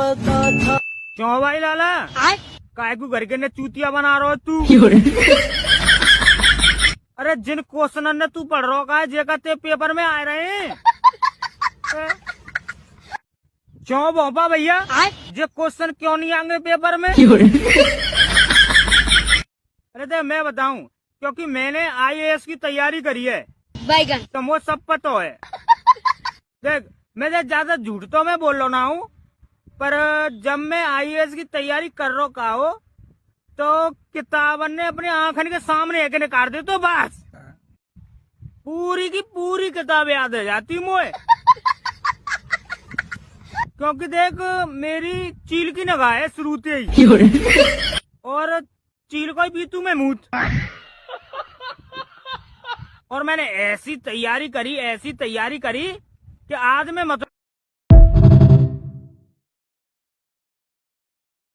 पता था। क्यों भाई लाला काय को घर के ने चूतिया बना रहा हो तू? अरे जिन क्वेश्चन ने तू पढ़ रहा है जे का पेपर में आ रहे हैं। क्यों भोपा भैया जे क्वेश्चन क्यों नहीं आएंगे पेपर में? अरे देख मैं बताऊं क्योंकि मैंने IAS की तैयारी करी है तो मुझे सब पता है। देख मैं ज्यादा झूठ तो मैं बोल रहा हूँ पर जब मैं IAS की तैयारी कर रहा हो तो किताबन ने अपने आंखन के सामने एक निकाल दे तो बस पूरी की पूरी किताब याद हो जाती मुझे। क्योंकि देख मेरी चील की नगाह है शुरू से ही और चील को भी तू मैं मूत। और मैंने ऐसी तैयारी करी कि आज मैं मतलब